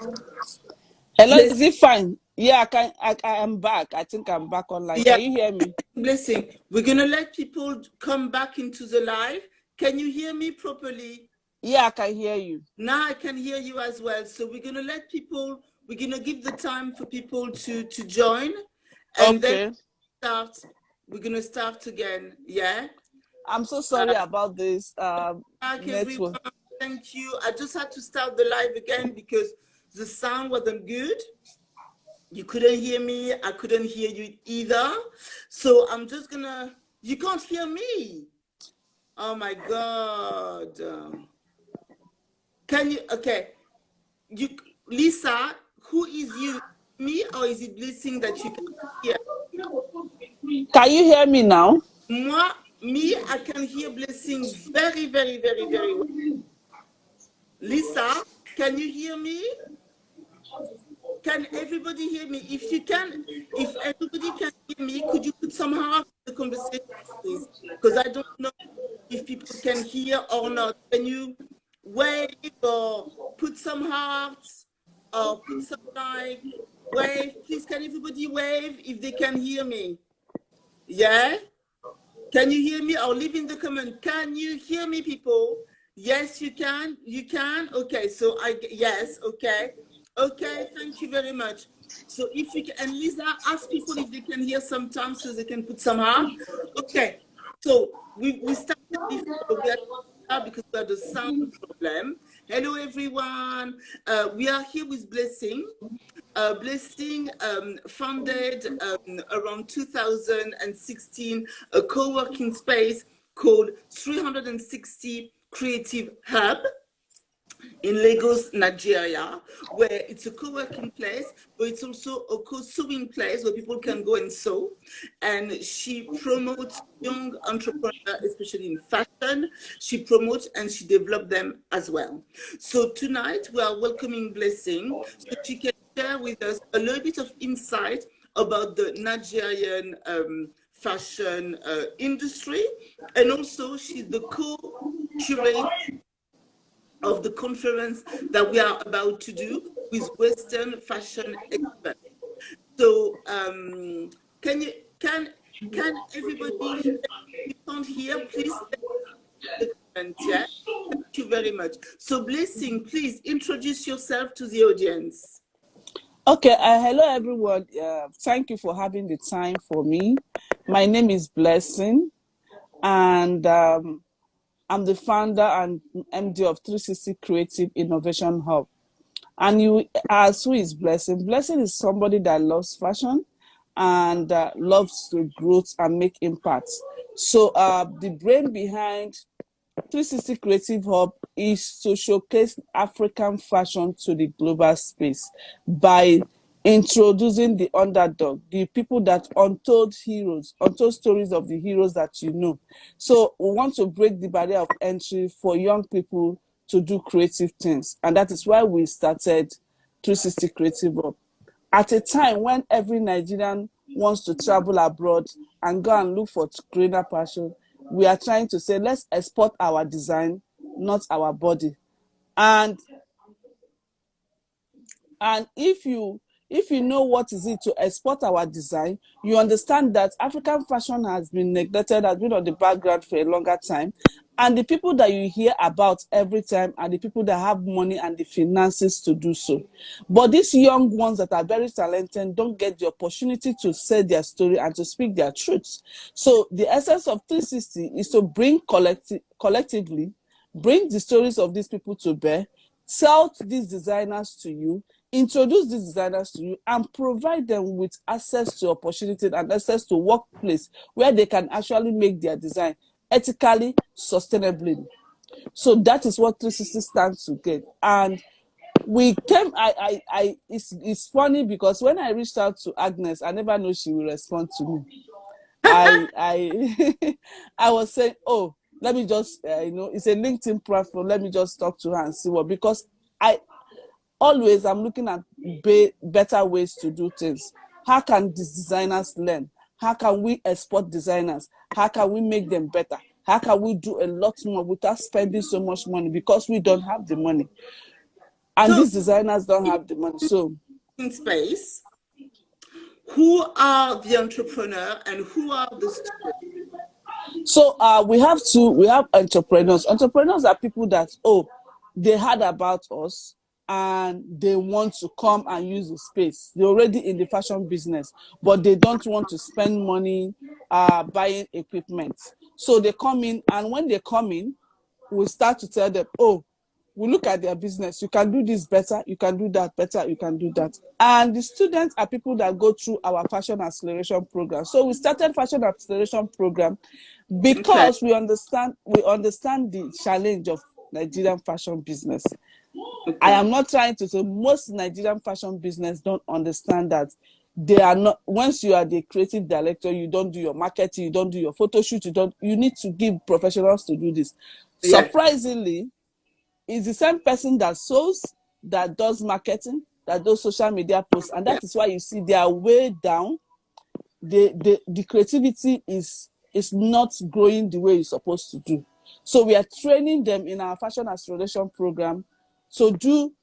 Hello, Bless, is it fine? Yeah, I am back. I think I'm back online. yeah, Can you hear me? blessing. We're gonna let people come back into the live. Can you hear me properly? Yeah, I can hear you. Now I can hear you as well. So we're gonna let people. We're gonna give the time for people to join, and then Okay. start. We're gonna start again. Yeah. I'm so sorry about this Back everyone. network. Thank you. I just had to start the live again because the sound wasn't good. You couldn't hear me. I couldn't hear you either. So I'm just gonna. You can't hear me. Oh my God. Can you? Okay. You, Lisa. Who is you? Me or is it Blessing that you can hear? Can you hear me now? Moi, me, I can hear Blessing very, very, very, very well. Lisa, can you hear me? Can everybody hear me? If you can, if everybody can hear me, could you put some heart in the conversation, please? Because I don't know if people can hear or not. Can you wave or put some hearts or put some like wave? Please, can everybody wave if they can hear me? Yeah? Can you hear me or leave in the comment? Can you hear me, people? Yes, you can. You can. Okay, so yes, okay. Okay, thank you very much. So if you can, and Lisa, ask people if they can hear sometimes so they can put some heart. Okay, so we started before. We are because we had a sound problem. Hello, everyone. We are here with Blessing. Blessing founded around 2016 a co-working space called 360 Creative Hub in Lagos, Nigeria, where it's a co-working place, but it's also a co-sewing place where people can go and sew. And she promotes young entrepreneurs, especially in fashion. She promotes and she develops them as well. So tonight we are welcoming Blessing so she can share with us a little bit of insight about the Nigerian fashion industry. And also she's the co-curator of the conference that we are about to do with Western fashion experts. So can can everybody hear? If you can't hear, please the comment, yeah? Thank you very much. So Blessing, please introduce yourself to the audience. Okay, hello everyone. Thank you for having the time for me. My name is Blessing, and I'm the founder and MD of 360 Creative Innovation Hub. And you ask, who is Blessing? Blessing is somebody that loves fashion and loves to grow and make impacts. So the brain behind 360 Creative Hub is to showcase African fashion to the global space by introducing the underdog, the people that untold heroes, untold stories of the heroes that you know. So we want to break the barrier of entry for young people to do creative things. And that is why we started 360 Creative Hub. At a time when every Nigerian wants to travel abroad and go and look for greener passion, we are trying to say, let's export our design, not our body. And if you know what is it to export our design, you understand that African fashion has been neglected, has been on the background for a longer time. And the people that you hear about every time are the people that have money and the finances to do so. But these young ones that are very talented don't get the opportunity to say their story and to speak their truths. So the essence of 360 is to bring collectively, bring the stories of these people to bear, sell these designers to you, introduce these designers to you, and provide them with access to opportunity and access to workplace where they can actually make their design ethically, sustainably. So that is what 360 stands to get. And we came, it's funny because when I reached out to Agnes, I never know she will respond to me. I I was saying, oh, let me just, it's a LinkedIn platform. Let me just talk to her and see what, because I'm looking at better ways to do things. How can these designers learn? How can we export designers? How can we make them better? How can we do a lot more without spending so much money because we don't have the money? And So these designers don't have the money. So in space, who are the entrepreneur and who are the students? So we have entrepreneurs. Entrepreneurs are people that, they heard about us and they want to come and use the space. They're already in the fashion business, but they don't want to spend money buying equipment. So they come in, and when they come in, we start to tell them, we look at their business. You can do this better. You can do that better. You can do that. And the students are people that go through our fashion acceleration program. So we started fashion acceleration program Okay. because we understand the challenge of Nigerian fashion business. Okay. I am not trying to say most Nigerian fashion business don't understand that they are not. Once you are the creative director, you don't do your marketing, you don't do your photo shoot, you need to give professionals to do this. Yeah. Surprisingly, it's the same person that sews, that does marketing, that does social media posts, and that is why you see they are way down. The creativity is not growing the way it's supposed to do. So we are training them in our fashion acceleration program to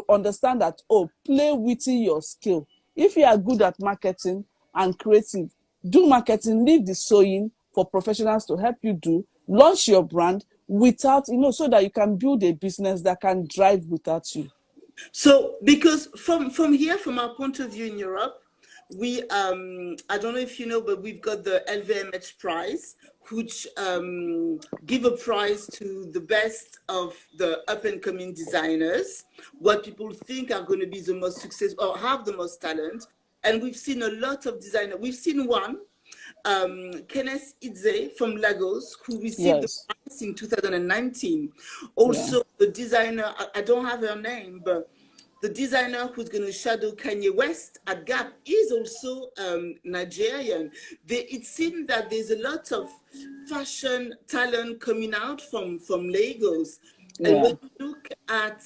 understand that, play within your skill. If you are good at marketing and creative, do marketing, leave the sewing for professionals to help you do, launch your brand without, so that you can build a business that can drive without you. So, because from here, from our point of view in Europe, we I don't know if you know, but we've got the LVMH prize, which give a prize to the best of the up and coming designers, what people think are going to be the most successful or have the most talent. And we've seen a lot of designers. We've seen one, Kenneth Idze from Lagos, who received the Yes. prize in 2019. Yeah. Also, the designer, I don't have her name, but the designer who's going to shadow Kanye West at Gap is also Nigerian. It seems that there's a lot of fashion talent coming out from Lagos. And Yeah. when you look at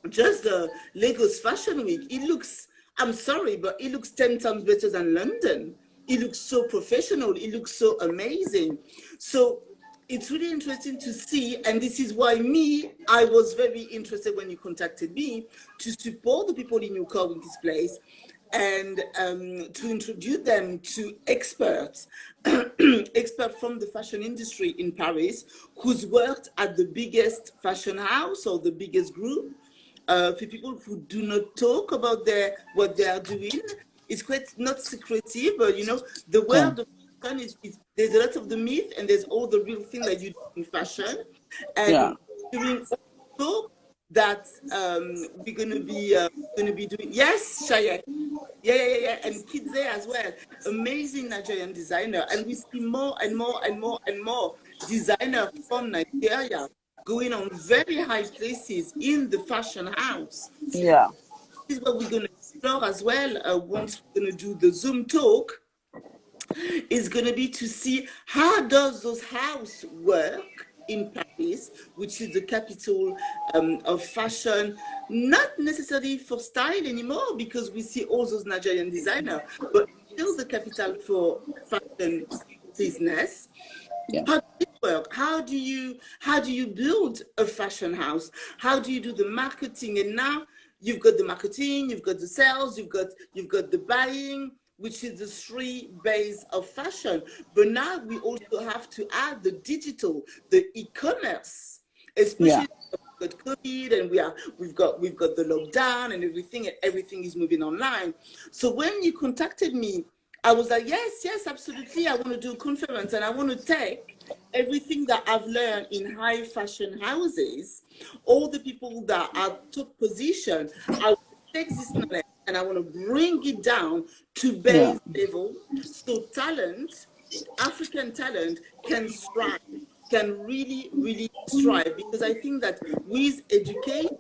just the Lagos Fashion Week, it looks, I'm sorry, but it looks 10 times better than London. It looks so professional. It looks so amazing. So it's really interesting to see. And this is why I was very interested when you contacted me to support the people in your co-working place and to introduce them to experts, experts from the fashion industry in Paris, who's worked at the biggest fashion house or the biggest group. For people who do not talk about what they are doing, it's quite not secretive, but the Yeah. world of fashion is there's a lot of the myth and there's all the real thing that you do in fashion. Yeah. And during also that we're gonna be doing, yes, Shaya. Yeah. And Kidze as well. Amazing Nigerian designer. And we see more and more and more and more designers from Nigeria going on very high places in the fashion house. Yeah. This is what we're going to explore as well once we're going to do the Zoom talk, is going to be to see how does those house work in Paris, which is the capital of fashion, not necessarily for style anymore, because we see all those Nigerian designers, but still the capital for fashion business. Yeah. How does it work? How do you build a fashion house? How do you do the marketing? And now you've got the marketing, you've got the sales, you've got the buying, which is the three base of fashion. But now we also have to add the digital, the e-commerce, Yeah. especially we've got COVID and we've got the lockdown and everything is moving online. So when you contacted me, I was like, yes, absolutely. I want to do a conference and I want to take everything that I've learned in high fashion houses, all the people that are top position. I want to take this knowledge and I want to bring it down to Yeah. base level. So talent, African talent can strive, can really, really strive. Because I think that with education,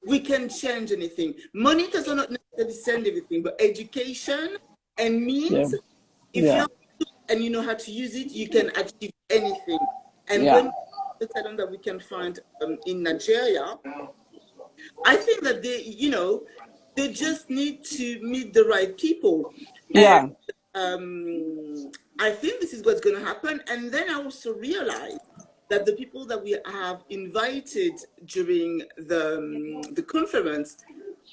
we can change anything. Money does not necessarily send everything, but education and Yeah. means, if Yeah. you're good and you know how to use it, you can achieve anything. And Yeah. when the talent that we can find in Nigeria, I think that they just need to meet the right people. And Yeah. I think this is what's going to happen. And then I also realized that the people that we have invited during the conference,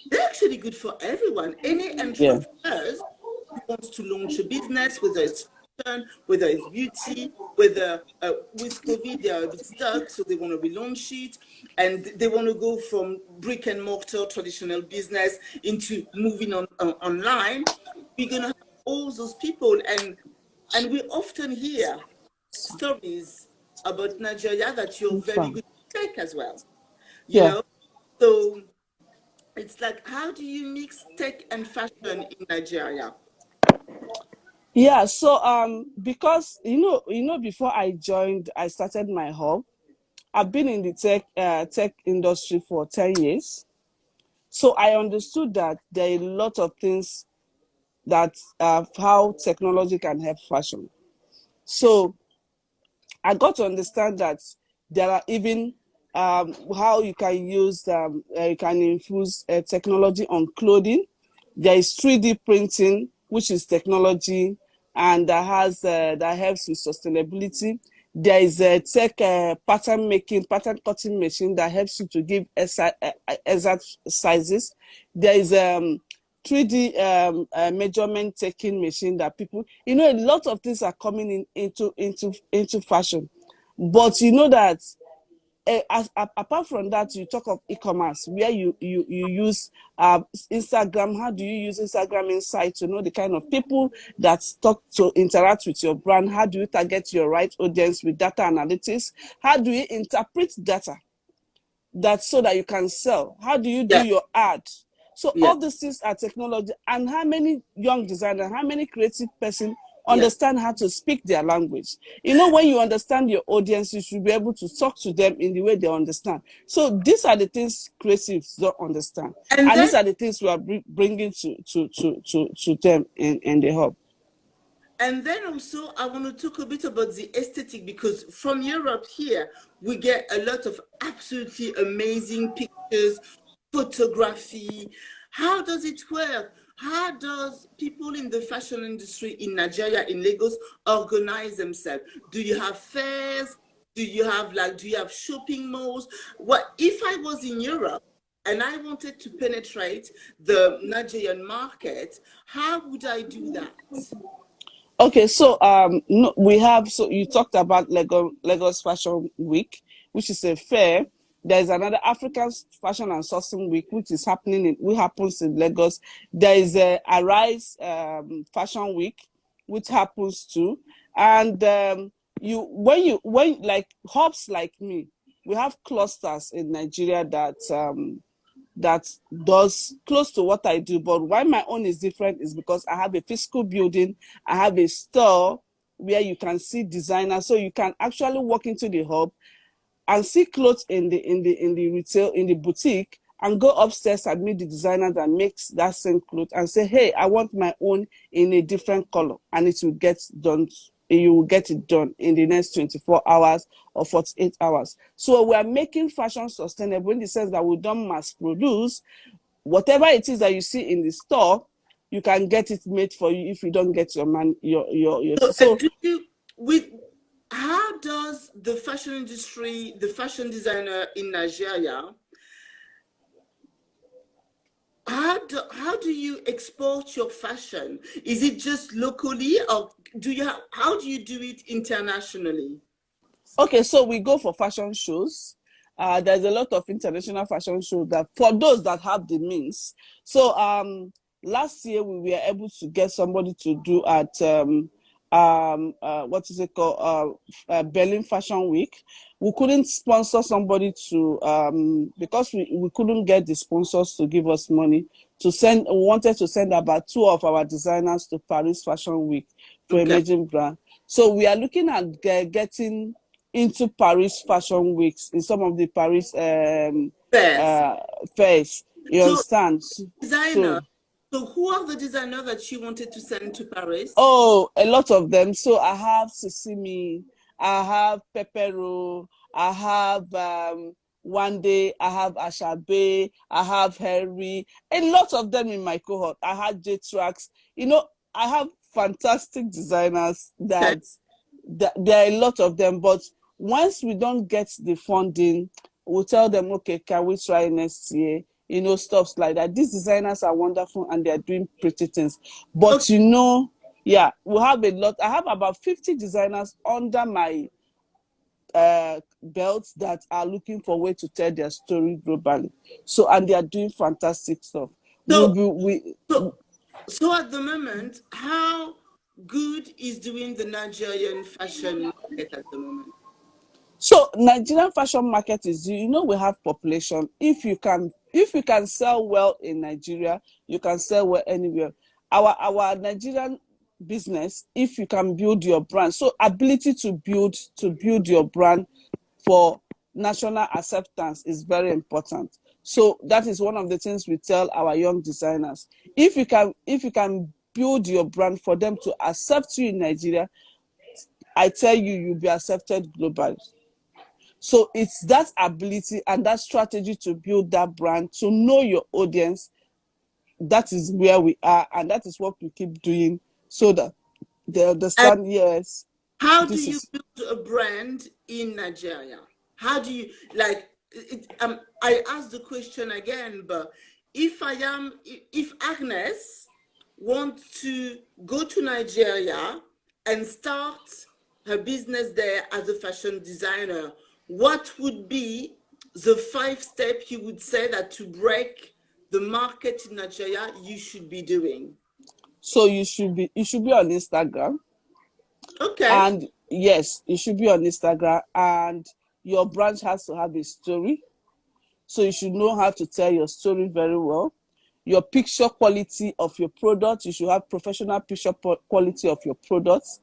they're actually good for everyone. Any Yeah. entrepreneurs who wants to launch a business, whether it's fashion, whether it's beauty, whether with COVID they are a bit stuck, so they want to relaunch it, and they want to go from brick and mortar traditional business into moving on online. We're gonna have all those people, and we often hear stories about Nigeria that you're very Fun. good at tech as well. You Yeah. know, so it's like, how do you mix tech and fashion in Nigeria? Yeah, so because before I started my hub, I've been in the tech industry for 10 years. So I understood that there are a lot of things that how technology can help fashion. So I got to understand that there are even how you can infuse technology on clothing. There is 3D printing, which is technology, and that helps with sustainability. There is a tech pattern cutting machine that helps you to give exact sizes. There is 3D measurement taking machine that people, a lot of things are coming into fashion. But you know that apart from that, you talk of e-commerce where you use Instagram. How do you use Instagram Insight to know the kind of people that talk to interact with your brand? How do you target your right audience with data analytics? How do you interpret data that so that you can sell? How do you do Yeah, your ad? So yeah, all these things are technology. And how many young designers, how many creative person yeah. understand how to speak their language? When you understand your audience, you should be able to talk to them in the way they understand. So these are the things creatives don't understand, And and then these are the things we are bringing to them in the hub. And then also, I want to talk a bit about the aesthetic, because from Europe here, we get a lot of absolutely amazing pictures, photography. How does it work? How does people in the fashion industry in Nigeria, in Lagos, organize themselves? Do you have fairs? Do you have shopping malls? What if I was in Europe and I wanted to penetrate the Nigerian market? How would I do that? Okay, so no, we have. So you talked about Lagos Fashion Week, which is a fair. There is another African Fashion and Sourcing Week, which happens in Lagos. There is a Arise Fashion Week, which happens too. And when like hubs like me, we have clusters in Nigeria that does close to what I do. But why my own is different is because I have a physical building, I have a store where you can see designers, so you can actually walk into the hub and see clothes in the retail, in the boutique, and go upstairs and meet the designer that makes that same cloth and say, hey, I want my own in a different color, and it will get done. You will get it done in the next 24 hours or 48 hours. So we are making fashion sustainable in the sense that we don't mass produce. Whatever it is that you see in the store, you can get it made for you if you don't get your man your So, so do you with how does the fashion industry, the fashion designer in Nigeria, how do you export your fashion? Is it just locally, or how do you do it internationally? Okay, so we go for fashion shows. There's a lot of international fashion shows that for those that have the means. So last year we were able to get somebody to do at what is it called, Berlin Fashion Week. We couldn't sponsor somebody to because we couldn't get the sponsors to give us money to send. We wanted to send about 2 of our designers to Paris Fashion Week for Okay. emerging brand. So we are looking at getting into Paris Fashion Weeks in some of the Paris Fairs. uh, fairs. You So, understand? designer. So, So, who are the designers that you wanted to send to Paris? oh, a lot of them. So I have Sisimi, I have Pepero, I have One Day, I have Ashabe, I have Harry, a lot of them in my cohort. I had J Tracks. I have fantastic designers Okay. that there are a lot of them, but once we don't get the funding, we'll tell them, okay, can we try next year? You know, stuff like that. These designers are wonderful and they're doing pretty things. But Okay. you know, yeah, we have a lot. I have about 50 designers under my belts that are looking for a way to tell their story globally. So, and they are doing fantastic stuff. So, so at the moment, how good is doing the Nigerian fashion market at the moment? So Nigerian fashion market is, you know, we have population. If you can sell well in Nigeria, you can sell well anywhere. Our Nigerian business, if you can build your brand, so ability to build your brand for national acceptance is very important. So that is one of the things we tell our young designers. If you can build your brand for them to accept you in Nigeria, I tell you, you'll be accepted globally. So it's that ability and that strategy to build that brand, to know your audience. That is where we are, and that is what we keep doing so that they And understand, yes, how do this you is. build a brand in Nigeria? How do you like I asked the question again, but if Agnes wants to go to Nigeria and start her business there as a fashion designer, what would be the 5 steps you would say that to break the market in Nigeria you should be doing? So you should be on Instagram. Okay. And yes, you should be on Instagram, and your brand has to have a story. So you should know how to tell your story very well. Your picture quality of your product, you should have professional picture quality of your products.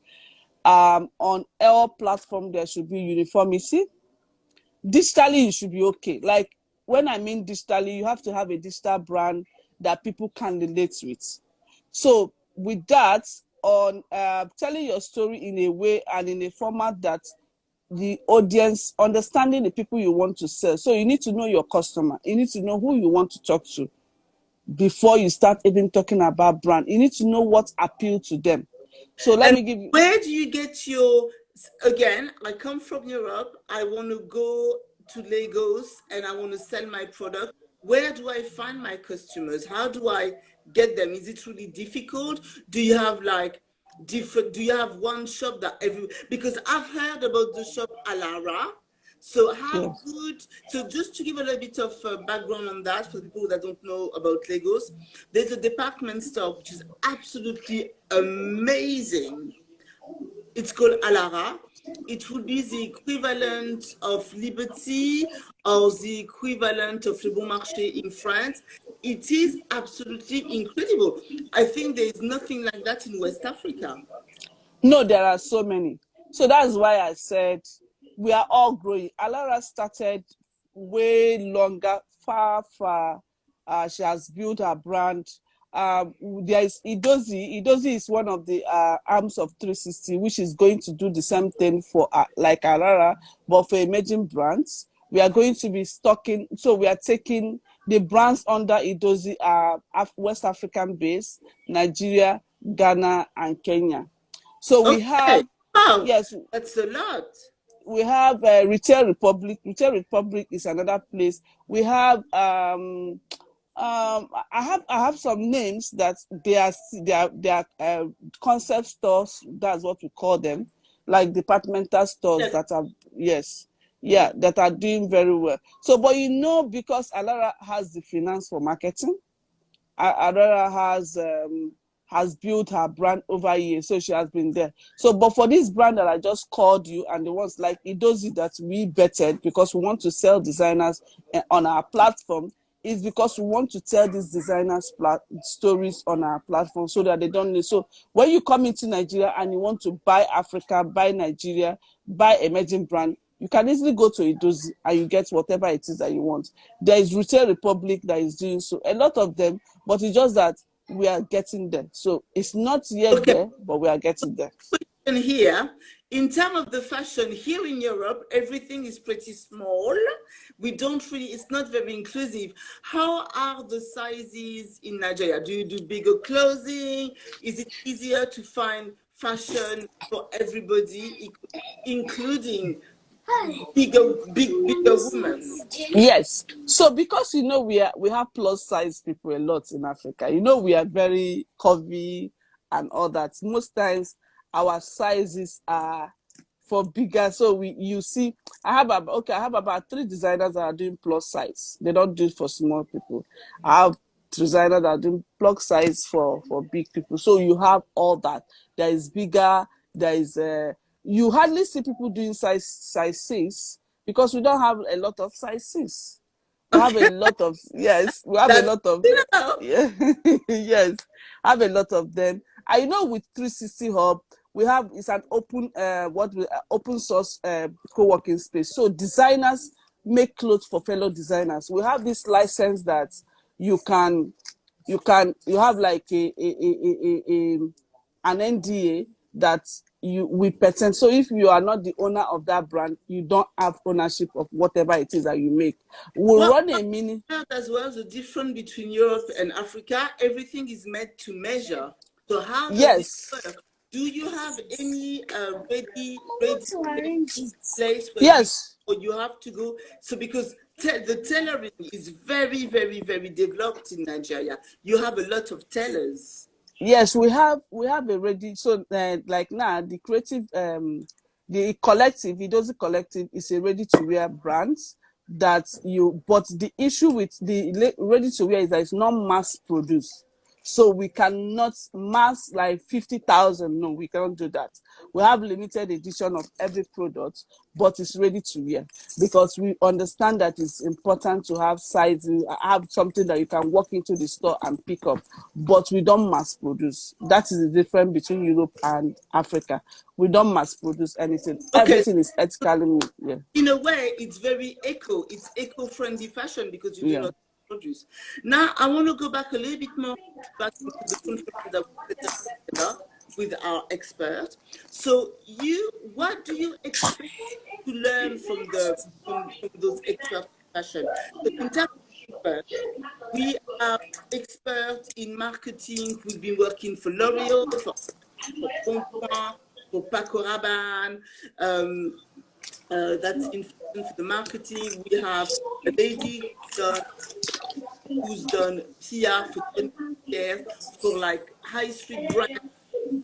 On all platform, there should be uniformity. Digitally, you should be okay. Like, when I mean digitally, you have to have a digital brand that people can relate with. So with that, on telling your story in a way and in a format that the audience, understanding the people you want to sell. So you need to know your customer. You need to know who you want to talk to before you start even talking about brand. You need to know what appeals to them. So let And me give you. where do you get your, again, I come from Europe, I want to go to Lagos and I want to sell my product. Where do I find my customers? How do I get them? Is it really difficult? Do you have like do you have one shop that because I've heard about the shop Alara. So how Yes. good, so just to give a little bit of background on that for people that don't know about Lagos, there's a department store which is absolutely amazing. It's called Alara. It would be the equivalent of Liberty or the equivalent of Le Bon Marché in France. It is absolutely incredible. I think there is nothing like that in West Africa. No, there are so many. So that's why I said we are all growing. Alara started way longer, far, far. She has built her brand. There is Idozi. Idozi is one of the arms of 360, which is going to do the same thing for like Alara, but for emerging brands. We are going to be stocking. So we are taking the brands under Idozi are West African based, Nigeria, Ghana, and Kenya. So we Okay. have, Wow. yes, That's a lot. we have Retail Republic. Retail Republic is another place. We have I have some names that they are concept stores. That's what we call them, like departmental stores Yes. that are, yes, yeah, that are doing very well. So, but you know, because Alara has the finance for marketing, Aurora has built her brand over years, so she has been there. So, but for this brand that I just called you, and the ones like Idozi that we betted because we want to sell designers on our platform, is because we want to tell these designers stories on our platform so that they don't know. So when you come into Nigeria and you want to buy Africa, buy Nigeria, buy emerging brand, you can easily go to Idozi and you get whatever it is that you want. There is Retail Republic that is doing so, a lot of them, but it's just that we are getting there. So it's not yet Okay. there, but we are getting there. Question here, in terms of the fashion here in Europe, everything is pretty small. We don't really, it's not very inclusive. How are the sizes in Nigeria? Do you do bigger clothing? Is it easier to find fashion for everybody, including bigger women. Yes. So because we have plus size people a lot in Africa. We are very curvy and all that. Most times our sizes are for bigger. So you see, I have about 3 designers that are doing plus size. They don't do it for small people. I have designers that are doing plus size for big people. So you have all that. There is bigger. There is you hardly see people doing size 6 because we don't have a lot of size 6. We have a Okay, lot of yes. We have a that's lot of enough. yeah, yes. Have a lot of them. I know with 360 Hub we have it's an open source co-working space. So designers make clothes for fellow designers. We have this license that you can you have like an NDA that we patent. So if you are not the owner of that brand, you don't have ownership of whatever it is that you make. We'll What run a mini. as well the difference between Europe and Africa? Everything is made to measure. So how does it Yes. work? Do you have any ready place where Yes. you have to go? So because the tailoring is very, very, very developed in Nigeria. You have a lot of tailors. Yes, we have a ready. So like now the collective, Idozi Collective is a ready to wear brand that but the issue with the ready to wear is that it's not mass produced. So we cannot mass like 50,000. No, we cannot do that. We have limited edition of every product, but it's ready to wear because we understand that it's important to have sizing, have something that you can walk into the store and pick up. But we don't mass produce. That is the difference between Europe and Africa. We don't mass produce anything. Okay, Everything is ethically made. Yeah. in a way, it's very it's eco-friendly fashion because you do Yeah. not produce. Now, I want to go back a little bit more back into the conference that we set up together with our expert. So, what do you expect to learn from those experts in fashion? So, in terms of experts, we are experts in marketing. We've been working for L'Oreal, for Bon Point, for Paco Rabanne. That's in for the marketing. We have a lady who's done PR for 10 years for like high street brands,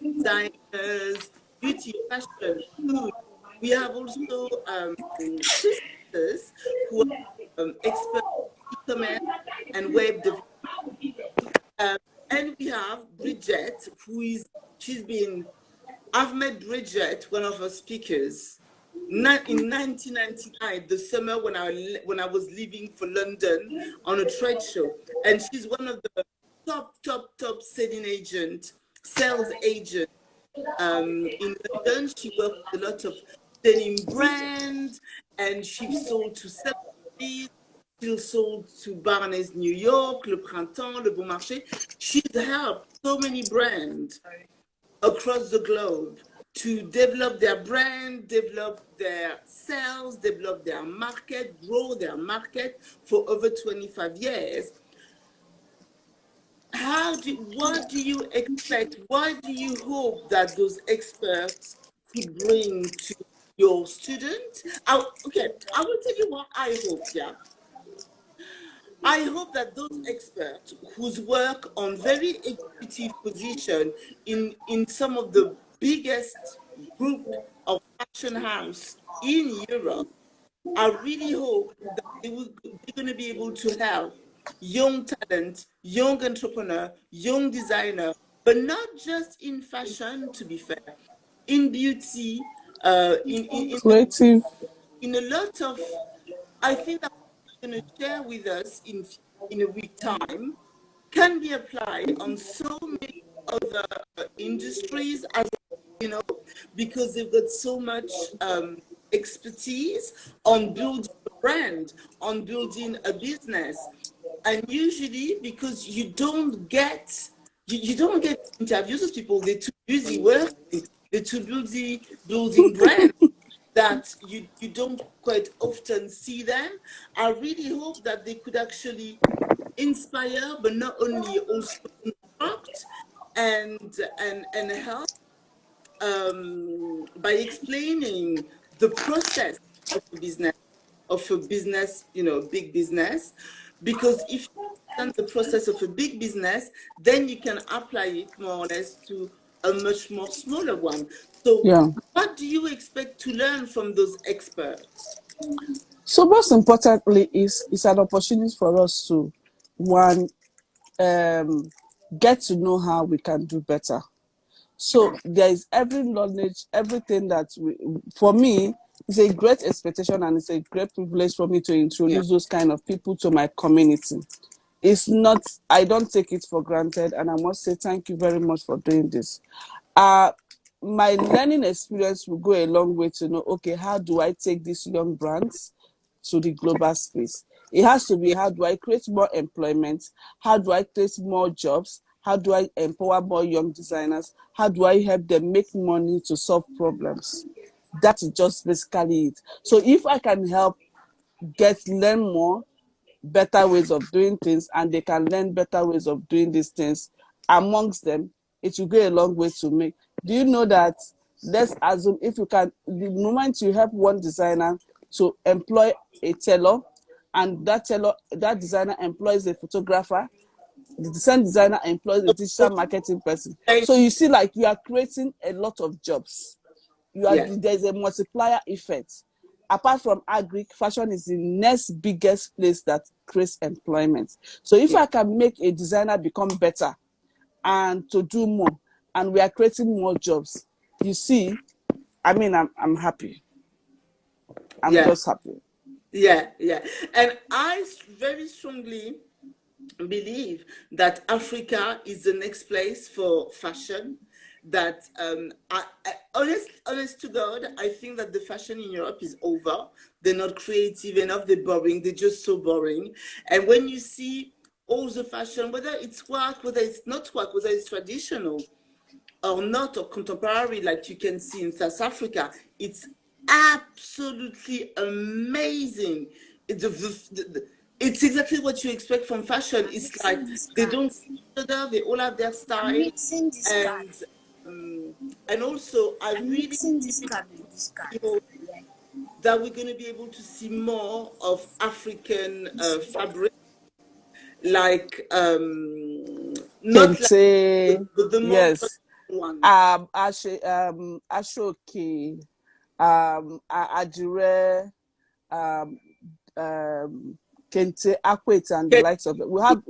designers, beauty, fashion, food. We have also two sisters who are experts in e-commerce and web development. And we have Bridget, I've met Bridget, one of our speakers, in 1999, the summer when I was leaving for London on a trade show. And she's one of the top sales agent in London. She worked with a lot of denim brands and she sold to celebrities. She sold to Barnes New York, Le Printemps, Le Bon Marché. She's helped so many brands across the globe to develop their brand, develop their sales, develop their market, grow their market for over 25 years. What do you expect? What do you hope that those experts could bring to your students? Okay, I will tell you what I hope, yeah. I hope that those experts whose work on very executive position in some of the biggest group of fashion house in Europe, I really hope that they're going to be able to help young talent, young entrepreneur, young designer, but not just in fashion, to be fair, in beauty, Creative. in a lot of, I think that what you're going to share with us in a week time can be applied on so many other industries, as you know, because they've got so much expertise on building a brand, on building a business. And usually because you don't get interviews with people, they're too busy working, they're too busy building brands that you don't quite often see them. I really hope that they could actually inspire, but not only also instruct and help by explaining the process of a business, big business, because if you understand the process of a big business, then you can apply it more or less to a much more smaller one. So Yeah. what do you expect to learn from those experts? So most importantly is it's an opportunity for us to one get to know how we can do better. So there is every knowledge, everything that for me, it's a great expectation and it's a great privilege for me to Yeah. introduce those kind of people to my community. It's not, I don't take it for granted, and I must say thank you very much for doing this. Uh, my learning experience will go a long way to know, okay, how do I take these young brands to the global space? It has to be, Yeah. how do I create more employment? How do I create more jobs? How do I empower more young designers? How do I help them make money to solve problems? That is just basically it. So if I can help learn more, better ways of doing things, and they can learn better ways of doing these things amongst them, it will go a long way to make. Do you know that, let's assume, if you can, the moment you help one designer to employ a tailor, and that designer employs a photographer, the design designer employs a digital marketing person. So you see, like, you are creating a lot of jobs. Yeah. There's a multiplier effect. Apart from agri, fashion is the next biggest place that creates employment. So if Yeah. I can make a designer become better and to do more, and we are creating more jobs, you see, I mean, I'm happy. I'm Yeah. just happy. Yeah. Yeah. And I very strongly believe that Africa is the next place for fashion. That honest to God, I think that the fashion in Europe is over. They're not creative enough. They're boring. They're just so boring. And when you see all the fashion, whether it's work, whether it's not work, whether it's traditional or not, or contemporary, like you can see in South Africa, it's absolutely amazing. It's exactly what you expect from fashion. It's like they don't see each other, they all have their style. And and also I really feel that we're going to be able to see more of African fabric, like not like Kente, the more yes. traditional ones. Ashoki, Ajire, um, Kente, Akwet, and the likes of it. We have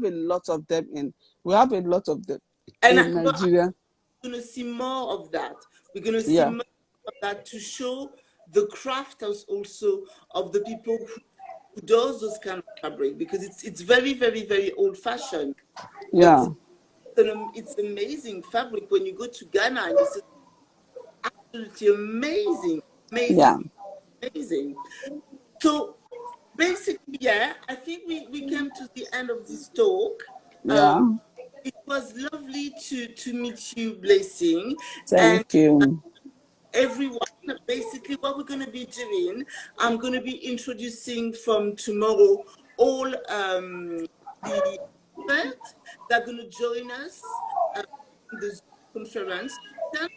a lot of them in. We have a lot of them in But Nigeria. we're going to see more of that. We're going to see Yeah, more of that to show the craft also of the people who does those kind of fabric, because it's very, very, very old fashioned. But yeah, it's amazing fabric. When you go to Ghana and you see, absolutely amazing, amazing, yeah, amazing. So basically, yeah, I think we came to the end of this talk. yeah. It was lovely to meet you, Blessing, and Thank you. everyone. Basically, what we're going to be doing, I'm going to be introducing from tomorrow all the experts that are going to join us in the Zoom conference. You can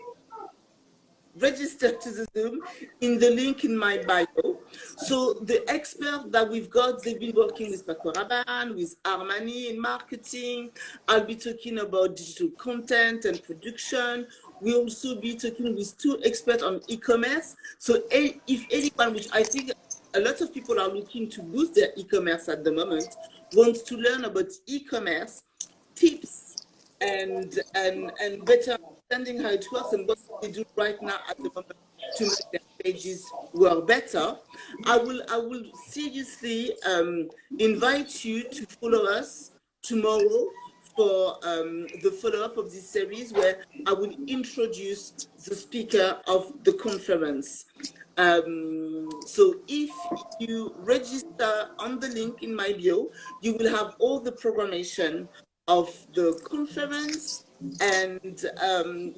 register to the Zoom in the link in my bio. So the experts that we've got, they've been working with Paco Rabanne, with Armani in marketing. I'll be talking about digital content and production. We'll also be talking with two experts on e-commerce. So if anyone, which I think a lot of people are looking to boost their e-commerce at the moment, wants to learn about e-commerce tips and better understanding how it works and what they do right now at the moment to make their pages work better, I will seriously invite you to follow us tomorrow for the follow-up of this series, where I will introduce the speaker of the conference. So if you register on the link in my bio, you will have all the programmation of the conference, and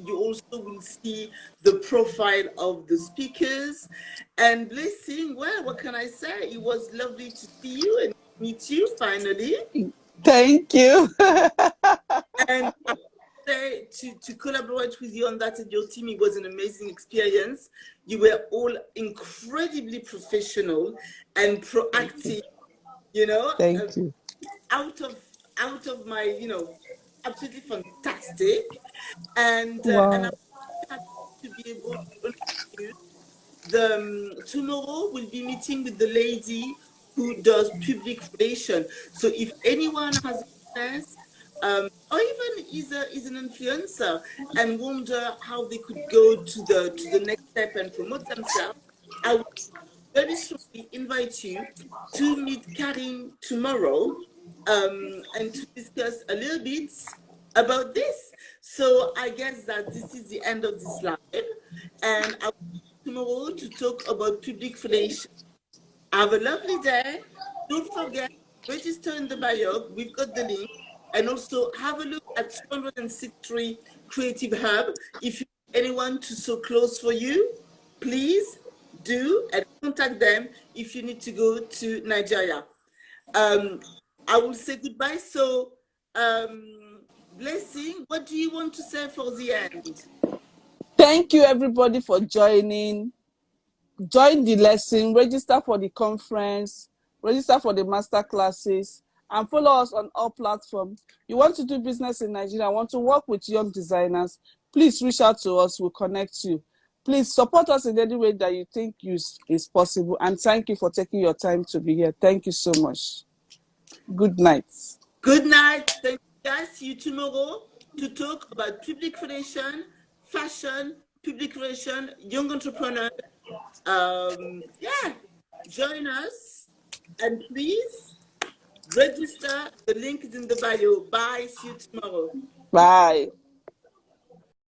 you also will see the profile of the speakers. And Blessing, well, what can I say? It was lovely to see you and meet you finally. Thank you. And say to collaborate with you on that and your team, it was an amazing experience. You were all incredibly professional and proactive, you know, Thank you. out of my, you know, absolutely fantastic. And Wow. I'm happy to be able to introduce the tomorrow we'll be meeting with the lady who does public relation. So if anyone has business, or even is an influencer and wonder how they could go to the next step and promote themselves, I will very shortly invite you to meet Karin tomorrow, and to discuss a little bit about this. So I guess that this is the end of this live, and I will see you tomorrow to talk about public relations. Have a lovely day. Don't forget, register in the bio. We've got the link. And also have a look at 263 Creative Hub. If you need anyone to sew clothes for you, please do and contact them if you need to go to Nigeria. I will say goodbye. So, Blessing, what do you want to say for the end? Thank you, everybody, for joining. Join the lesson, register for the conference, register for the master classes, and follow us on all platforms. You want to do business in Nigeria, want to work with young designers, please reach out to us. We'll connect you. Please support us in any way that you think is possible. And thank you for taking your time to be here. Thank you so much. Good night. Good night. Thank you, guys. See you tomorrow to talk about public relation, fashion, public relation, young entrepreneurs. Yeah, join us and please register. The link is in the bio. Bye. See you tomorrow. Bye.